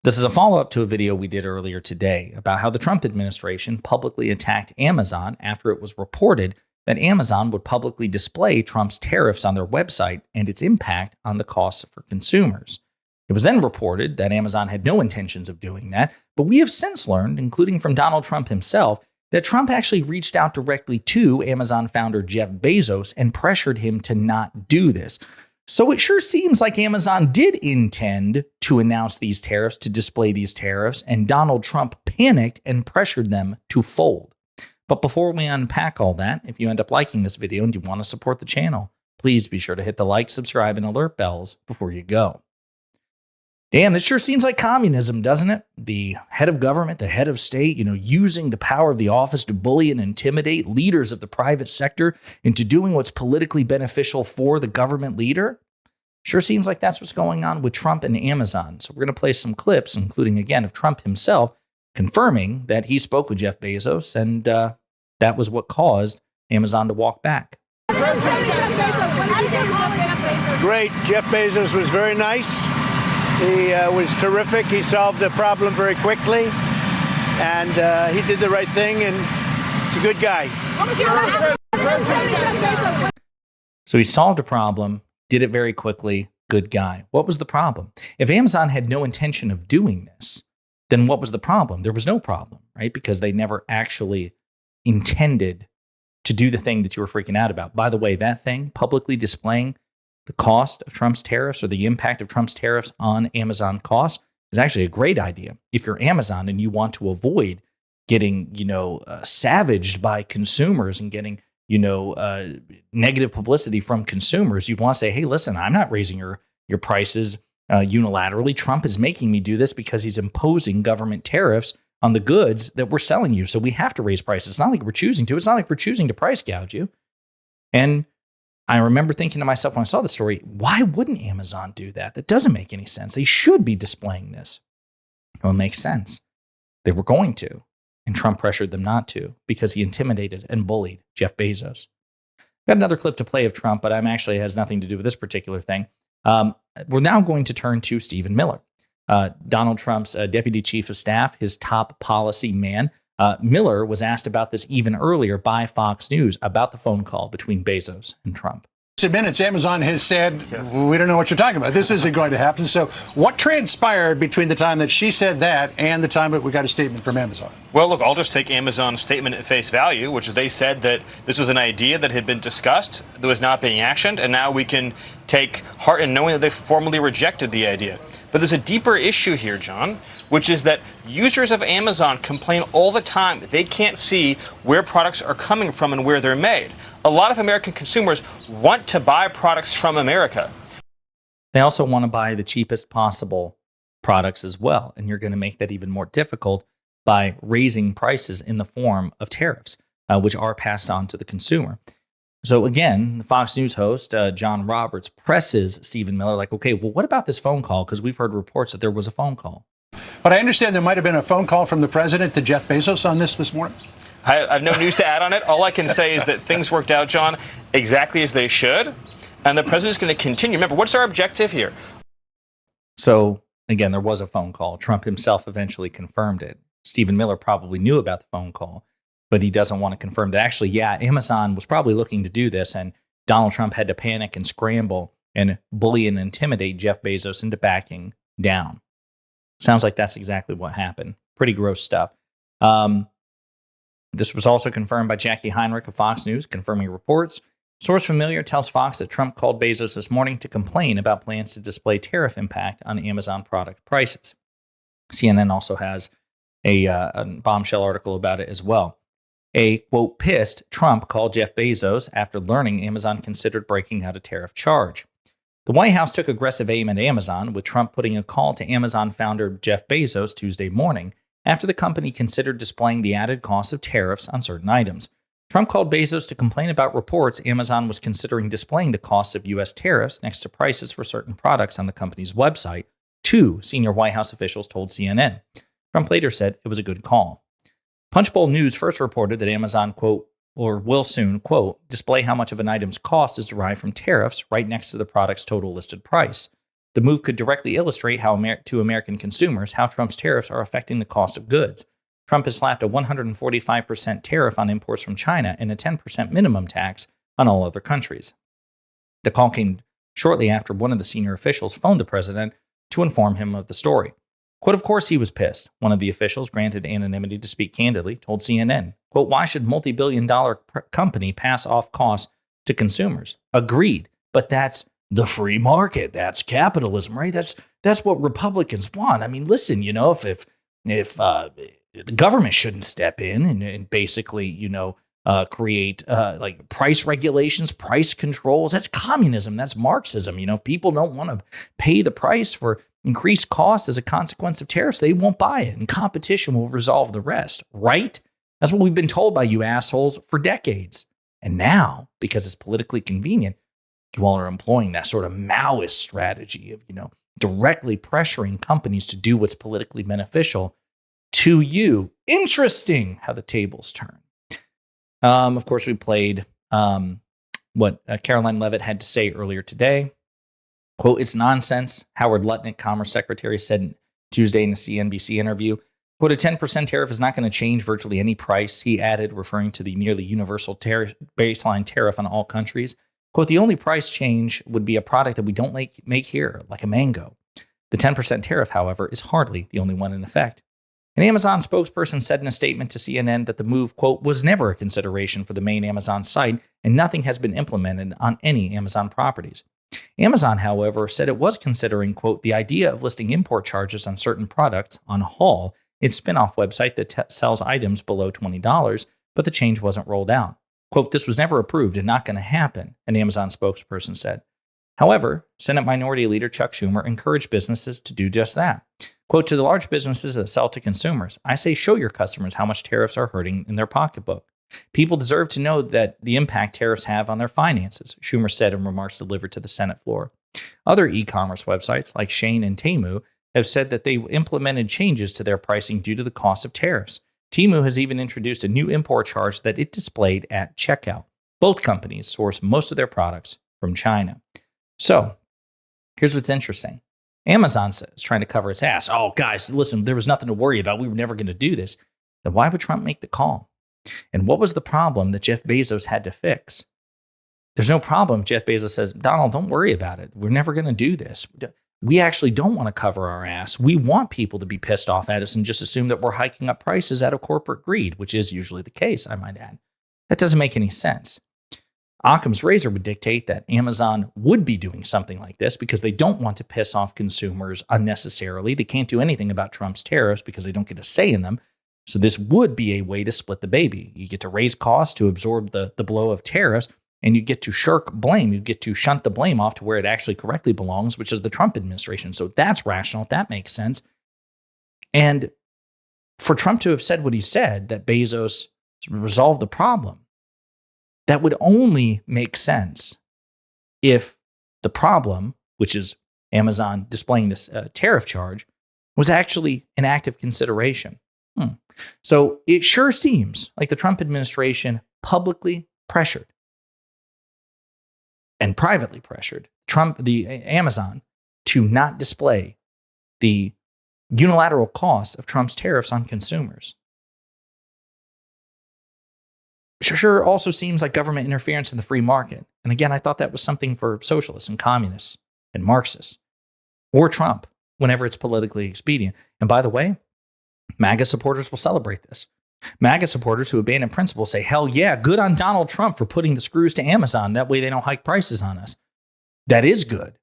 This is a follow-up to a video we did earlier today about how the Trump administration publicly attacked Amazon after it was reported that Amazon would publicly display Trump's tariffs on their website and its impact on the costs for consumers. It was then reported that Amazon had no intentions of doing that, but we have since learned, including from Donald Trump himself, that Trump actually reached out directly to Amazon founder Jeff Bezos and pressured him to not do this. So it sure seems like Amazon did intend to announce these tariffs, to display these tariffs, and Donald Trump panicked and pressured them to fold. But before we unpack all that, if you end up liking this video and you want to support the channel, please be sure to hit the like, subscribe, and alert bells before you go. Damn, this sure seems like communism, doesn't it? The head of government, the head of state, using the power of the office to bully and intimidate leaders of the private sector into doing what's politically beneficial for the government leader. Sure seems like that's what's going on with Trump and Amazon. So we're going to play some clips, including, again, of Trump himself confirming that he spoke with Jeff Bezos, and that was what caused Amazon to walk back. Great. Jeff Bezos was very nice. He was terrific. He solved the problem very quickly, and he did the right thing, and he's a good guy. So he solved a problem, did it very quickly, good guy. What was the problem? If Amazon had no intention of doing this, then what was the problem? There was no problem, right? Because they never actually intended to do the thing that you were freaking out about. By the way, that thing, publicly displaying the cost of Trump's tariffs or the impact of Trump's tariffs on Amazon costs, is actually a great idea. If you're Amazon and you want to avoid getting, savaged by consumers and getting, negative publicity from consumers, you want to say, hey, listen, I'm not raising your prices unilaterally. Trump is making me do this because he's imposing government tariffs on the goods that we're selling you. So we have to raise prices. It's not like we're choosing to. It's not like we're choosing to price gouge you. And I remember thinking to myself when I saw the story, why wouldn't Amazon do that? That doesn't make any sense. They should be displaying this. Well, it makes sense. They were going to, and Trump pressured them not to because he intimidated and bullied Jeff Bezos. Got another clip to play of Trump, but has nothing to do with this particular thing. We're now going to turn to Stephen Miller, Donald Trump's deputy chief of staff, his top policy man. Miller was asked about this even earlier by Fox News about the phone call between Bezos and Trump. Minutes, Amazon has said, we don't know what you're talking about. This isn't going to happen. So what transpired between the time that she said that and the time that we got a statement from Amazon? Well, look, I'll just take Amazon's statement at face value, which is they said that this was an idea that had been discussed, that was not being actioned, and now we can take heart in knowing that they formally rejected the idea. But there's a deeper issue here, John, which is that users of Amazon complain all the time that they can't see where products are coming from and where they're made. A lot of American consumers want to buy products from America. They also want to buy the cheapest possible products as well. And you're going to make that even more difficult by raising prices in the form of tariffs, which are passed on to the consumer. So again, the Fox News host, John Roberts, presses Stephen Miller like, okay, well, what about this phone call? Because we've heard reports that there was a phone call. But I understand there might have been a phone call from the president to Jeff Bezos on this morning. I have no news to add on it. All I can say is that things worked out, John, exactly as they should. And the president's going to continue. Remember, what's our objective here? So again, there was a phone call. Trump himself eventually confirmed it. Stephen Miller probably knew about the phone call, but he doesn't want to confirm that actually, Amazon was probably looking to do this, and Donald Trump had to panic and scramble and bully and intimidate Jeff Bezos into backing down. Sounds like that's exactly what happened. Pretty gross stuff. This was also confirmed by Jackie Heinrich of Fox News, confirming reports. Source familiar tells Fox that Trump called Bezos this morning to complain about plans to display tariff impact on Amazon product prices. CNN also has a bombshell article about it as well. A, quote, pissed Trump called Jeff Bezos after learning Amazon considered breaking out a tariff charge. The White House took aggressive aim at Amazon, with Trump putting a call to Amazon founder Jeff Bezos Tuesday morning after the company considered displaying the added cost of tariffs on certain items. Trump called Bezos to complain about reports Amazon was considering displaying the costs of U.S. tariffs next to prices for certain products on the company's website, two senior White House officials told CNN. Trump later said it was a good call. Punchbowl News first reported that Amazon, quote, or will soon, quote, display how much of an item's cost is derived from tariffs right next to the product's total listed price. The move could directly illustrate to American consumers how Trump's tariffs are affecting the cost of goods. Trump has slapped a 145% tariff on imports from China and a 10% minimum tax on all other countries. The call came shortly after one of the senior officials phoned the president to inform him of the story. Quote, of course he was pissed. One of the officials, granted anonymity to speak candidly, told CNN, quote, why should multi-billion-dollar company pass off costs to consumers? Agreed, but that's the free market. That's capitalism, right? That's what Republicans want. I mean, listen, if the government shouldn't step in and basically, create like price regulations, price controls. That's communism. That's Marxism. If people don't want to pay the price for increased costs as a consequence of tariffs, they won't buy it, and competition will resolve the rest, right? That's what we've been told by you assholes for decades. And now, because it's politically convenient, you all are employing that sort of Maoist strategy of, directly pressuring companies to do what's politically beneficial to you. Interesting how the tables turn. Of course, we played what Caroline Leavitt had to say earlier today. Quote, it's nonsense, Howard Lutnick, Commerce Secretary, said Tuesday in a CNBC interview. Quote, a 10% tariff is not going to change virtually any price, he added, referring to the nearly universal baseline tariff on all countries. Quote, the only price change would be a product that we don't make here, like a mango. The 10% tariff, however, is hardly the only one in effect. An Amazon spokesperson said in a statement to CNN that the move, quote, was never a consideration for the main Amazon site and nothing has been implemented on any Amazon properties. Amazon, however, said it was considering, quote, the idea of listing import charges on certain products on Haul, its spin-off website that sells items below $20, but the change wasn't rolled out. Quote, this was never approved and not going to happen, an Amazon spokesperson said. However, Senate Minority Leader Chuck Schumer encouraged businesses to do just that. Quote, to the large businesses that sell to consumers, I say show your customers how much tariffs are hurting in their pocketbook. People deserve to know that the impact tariffs have on their finances, Schumer said in remarks delivered to the Senate floor. Other e-commerce websites like Shein and Temu have said that they implemented changes to their pricing due to the cost of tariffs. Temu has even introduced a new import charge that it displayed at checkout. Both companies source most of their products from China. So, here's what's interesting. Amazon says, trying to cover its ass, oh, guys, listen, there was nothing to worry about. We were never going to do this. Then why would Trump make the call? And what was the problem that Jeff Bezos had to fix? There's no problem if Jeff Bezos says, Donald, don't worry about it. We're never going to do this. We actually don't want to cover our ass. We want people to be pissed off at us and just assume that we're hiking up prices out of corporate greed, which is usually the case, I might add. That doesn't make any sense. Occam's razor would dictate that Amazon would be doing something like this because they don't want to piss off consumers unnecessarily. They can't do anything about Trump's tariffs because they don't get a say in them. So this would be a way to split the baby. You get to raise costs to absorb the blow of tariffs, and you get to shirk blame. You get to shunt the blame off to where it actually correctly belongs, which is the Trump administration. So that's rational. That makes sense. And for Trump to have said what he said, that Bezos resolved the problem, that would only make sense if the problem, which is Amazon displaying this tariff charge, was actually an active consideration. So it sure seems like the Trump administration publicly pressured and privately pressured Amazon to not display the unilateral costs of Trump's tariffs on consumers. Sure also seems like government interference in the free market. And again, I thought that was something for socialists and communists and Marxists or Trump whenever it's politically expedient. And by the way, MAGA supporters will celebrate this. MAGA supporters who abandon principle say, hell yeah, good on Donald Trump for putting the screws to Amazon. That way they don't hike prices on us. That is good.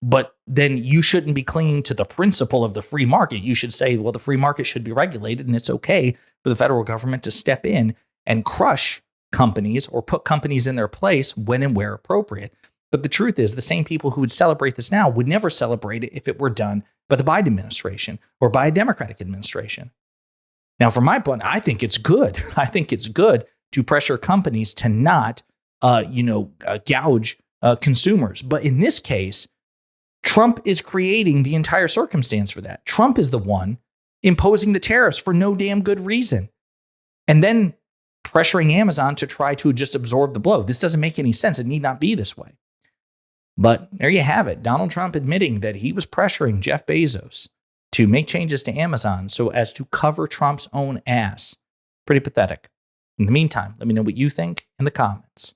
But then you shouldn't be clinging to the principle of the free market. You should say, well, the free market should be regulated and it's okay for the federal government to step in and crush companies or put companies in their place when and where appropriate. But the truth is, the same people who would celebrate this now would never celebrate it if it were done by the Biden administration or by a Democratic administration. Now, from my point, I think it's good. I think it's good to pressure companies to not, gouge consumers. But in this case, Trump is creating the entire circumstance for that. Trump is the one imposing the tariffs for no damn good reason. And then pressuring Amazon to try to just absorb the blow. This doesn't make any sense. It need not be this way. But there you have it. Donald Trump admitting that he was pressuring Jeff Bezos to make changes to Amazon so as to cover Trump's own ass. Pretty pathetic. In the meantime, let me know what you think in the comments.